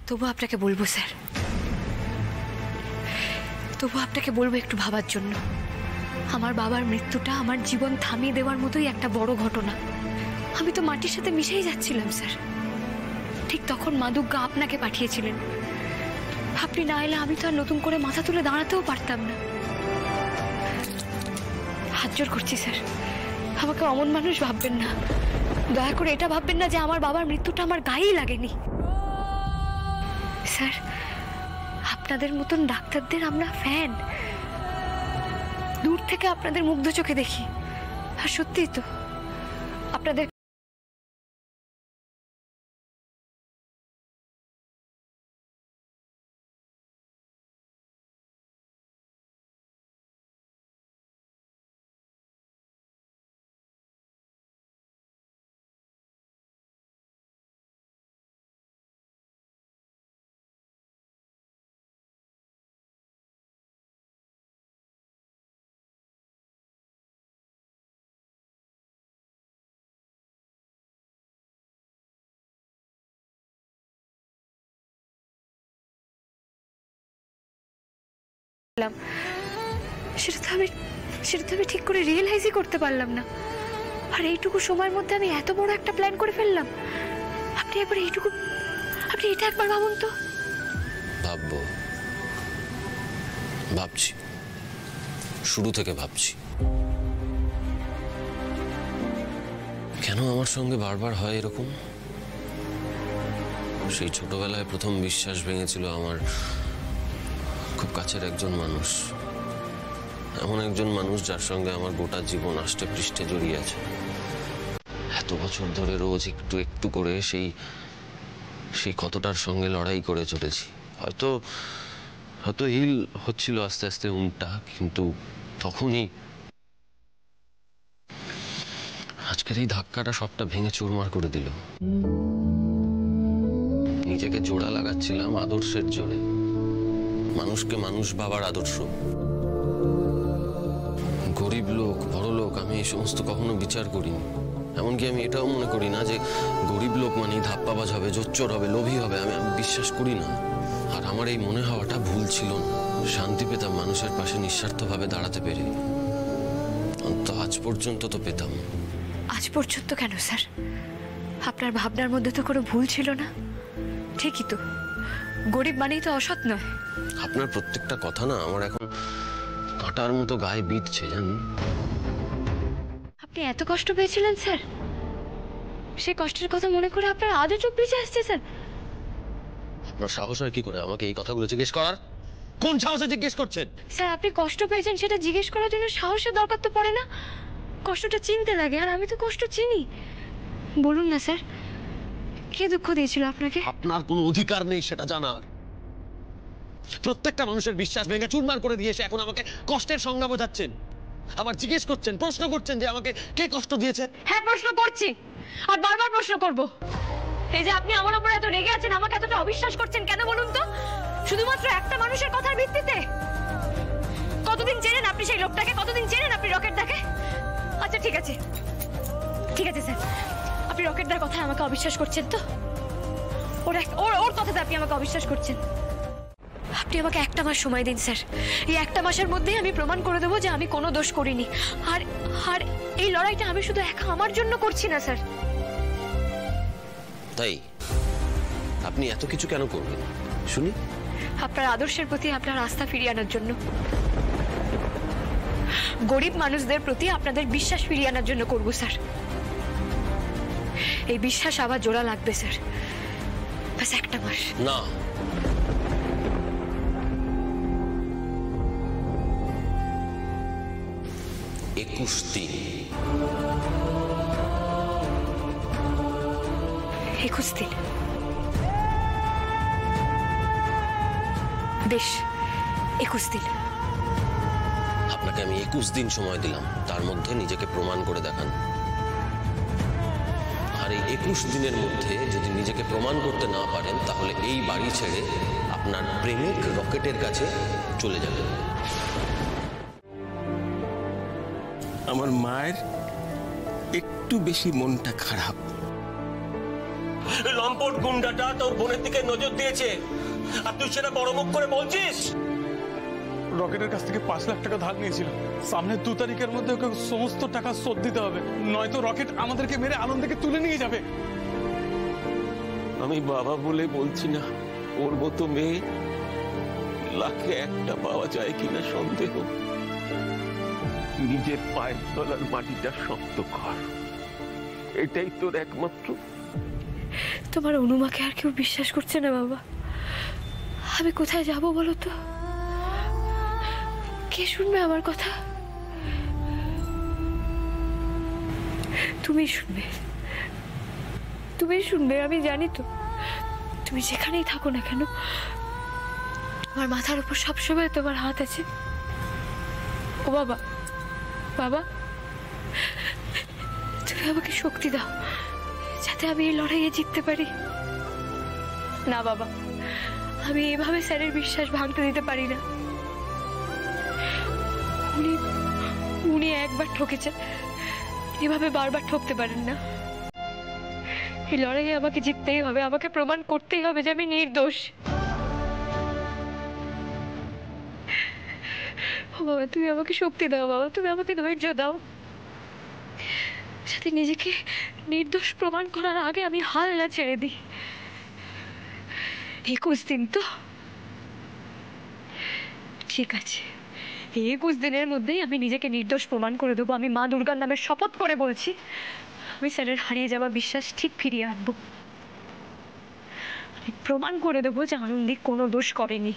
তবু আপনাকে বলবো স্যার, তবু আপনাকে বলবো একটু ভাবার জন্য। আমার বাবার মৃত্যুটা আমার জীবন থামিয়ে দেওয়ার মতোই একটা বড় ঘটনা। আমি তো মাটির সাথে মিশেই যাচ্ছিলাম স্যার। ঠিক তখন মা দুর্গা আপনাকে পাঠিয়েছিলেন। আপনি না এলে আমি তো আর নতুন করে মাথা তুলে দাঁড়াতেও পারতাম না। হাত জোর করছি স্যার, আমাকে অমন মানুষ ভাববেন না। দয়া করে এটা ভাববেন না যে আমার বাবার মৃত্যুটা আমার গায়েই লাগেনি। স্যার, আপনাদের মতন ডাক্তারদের আমরা ফ্যান। দূর থেকে আপনাদের মুগ্ধ চোখে দেখি। আর সত্যিই তো আপনাদের সেটা তো আমি ঠিক করে রিয়েলাইজই করতে পারলাম না। আর এইটুকু সময়ের মধ্যে আমি এত বড় একটা প্ল্যান করে ফেললাম। আপনি এটা একবার ভাবুন তো। ভাববো, ভাবছি, শুরু থেকে ভাবছি। কেন আমার সঙ্গে বারবার হয় এরকম? সেই ছোটবেলায় প্রথম বিশ্বাস ভেঙেছিল আমার খুব কাছের একজন মানুষ, এমন একজন মানুষ যার সঙ্গে আমার গোটা জীবন আষ্টে পৃষ্ঠে জড়িয়ে আছে। এত বছর ধরে রোজ একটু একটু করে সেই ক্ষতটার সঙ্গে লড়াই করে চলেছি। হয়তো হিল হচ্ছিল আস্তে আস্তে উনটা, কিন্তু তখনই আজকের এই ধাক্কাটা সবটা ভেঙে চুরমার করে দিল। নিজেকে জোড়া লাগাচ্ছিলাম আদর্শের জোরে, মানুষকে মানুষ ভাবার আদর্শ। গরিব লোক বড় লোক আমি এই সমস্ত কখনো বিচার করিনি। এমনকি আমি এটাও মনে করি না যে গরিব লোক মানেই ধাপ্পাবাজ হবে, জোচ্চোর হবে, লোভী হবে। আমি বিশ্বাস করি না। আর আমার এই মনে হওয়াটা ভুল ছিল না। শান্তি পেতাম মানুষের পাশে নিঃস্বার্থভাবে দাঁড়াতে পেরে। অন্তত আজ পর্যন্ত তো পেতাম। আজ পর্যন্ত কেন স্যার? আপনার ভাবনার মধ্যে তো কোনো ভুল ছিল না। ঠিকই তো, গরিব মানেই তো অসৎ নয়। আপনার প্রত্যেকটা কথা না আমার এখন কাঁটার মতো গায়ে বিঁধছে জানেন। আপনি এত কষ্ট পেয়েছিলেন স্যার? সে কষ্টের কথা মনে করে আপনার আজও চোখ ভিজে আসছে স্যার? আপনার সাহস হয় কি করে আমাকে এই কথাগুলো জিজ্ঞেস করার? কোন সাহসে জিজ্ঞেস করছেন? স্যার, আপনি কষ্ট পেয়েছেন সেটা জিজ্ঞেস করার জন্য সাহসের দরকার তো পড়ে না। কষ্টটা চিনতে লাগে, আর আমি তো কষ্ট চিনি। বলুন না স্যার, কে দুঃখ দিয়েছিল আপনাকে? আপনার কোনো অধিকার নেই সেটা জানার। প্রত্যেকটা মানুষের বিশ্বাস ভেঙে চুরমার করে দিয়ে এসে এখন আমাকে কষ্টের সংজ্ঞা বোঝাচ্ছেন। আবার জিজ্ঞেস করছেন, প্রশ্ন করছেন যে আমাকে কে কষ্ট দিয়েছে। হ্যাঁ, প্রশ্ন করছি, আর বারবার প্রশ্ন করব। এই যে আপনি আমার উপর এত রেগে আছেন, আমাকে এতটা অবিশ্বাস করছেন কেন বলুন তো? শুধুমাত্র একটা মানুষের কথার ভিত্তিতে? কতদিন চেনেন আপনি সেই লোকটাকে? কতদিন চেনেন আপনি রকেটদাকে? আচ্ছা ঠিক আছে স্যার, আপনি রকেটদার কথায় আমাকে অবিশ্বাস করছেন তো? ওর কথাতে আপনি আমাকে অবিশ্বাস করছেন? আপনি আমাকে একটা মাস সময় দিন স্যার। এই একটা মাসের মধ্যেই আমি প্রমাণ করে দেবো যে আমি কোনো দোষ করিনি। আর এই লড়াইটা আমি শুধু একা আমার জন্য করছি না স্যার। তাই আপনি এত কিছু কেন করবেন শুনি? আপনার আদর্শের প্রতি আপনার আস্থা ফিরিয়ে আনার জন্য, গরিব মানুষদের প্রতি আপনাদের বিশ্বাস ফিরিয়ে আনার জন্য করব স্যার। এই বিশ্বাস আবার জোড়া লাগবে স্যার, বাস একটা মাস। না, 21 দিন। 21 দিন? বেশ, 21 দিন। আপনাকে আমি 21 দিন সময় দিলাম, তার মধ্যে নিজেকে প্রমাণ করে দেখান। আর এই 21 দিনের মধ্যে যদি নিজেকে প্রমাণ করতে না পারেন তাহলে এই বাড়ি ছেড়ে আপনার প্রেমিক রকেটের কাছে চলে যাবেন। আমার মায়ের একটু বেশি মনটা খারাপ। লম্পট গুন্ডাটা তোর বোনের দিকে নজর দিয়েছে, আর তুই সেটা বড় মুখ করে বলছিস। রকেটের কাছ থেকে 5 লাখ টাকা ধার নিয়েছিল। সামনের 2 তারিখের মধ্যে ওকে সমস্ত টাকা শোধ দিতে হবে, নয়তো রকেট আমাদেরকে মেরে আনন্দকে তুলে নিয়ে যাবে। আমি বাবা বলে বলছি না, ওর মতো মেয়ে লাখে একটা পাওয়া যায় কিনা সন্দেহ। নিজের পায়ের তলার মাটিটা শক্ত কর, এটাই তোর একমাত্র। তোমার অনুমাকে আর কেউ বিশ্বাস করছে না বাবা। আমি কোথায় যাব বলো তো? কে শুনবে আমার কথা? তুমি শুনবে, তুমি শুনবে। আমি জানি তো, তুমি যেখানেই থাকো না কেন, আমার মাথার উপর সবসময় তোমার হাত আছে। ও বাবা, বাবা, তুমি আমাকে শক্তি দাও যাতে আমি এই লড়াইয়ে জিততে পারি। না বাবা, আমি এভাবে স্যারের বিশ্বাস ভাঙতে দিতে পারি না। উনি একবার ঠকেছেন, এভাবে বারবার ঠকতে পারেন না। এই লড়াইয়ে আমাকে জিততেই হবে, আমাকে প্রমাণ করতেই হবে যে আমি নির্দোষ। ও বাবা, তুমি আমাকে শক্তি দাও বাবা, তুমি আমাকে ধৈর্য দাও, যাতে নিজেকে নির্দোষ প্রমাণ করার আগে আমি হাল না ছেড়ে দিই। 21 দিন তো ঠিক আছে, 21 দিনের মধ্যেই আমি নিজেকে নির্দোষ প্রমাণ করে দেবো। আমি মা দুর্গার নামে শপথ করে বলছি, আমি স্যারের হারিয়ে যাওয়া বিশ্বাস ঠিক ফিরিয়ে আনবো। প্রমাণ করে দেবো যে আনন্দী কোনো দোষ করেনি।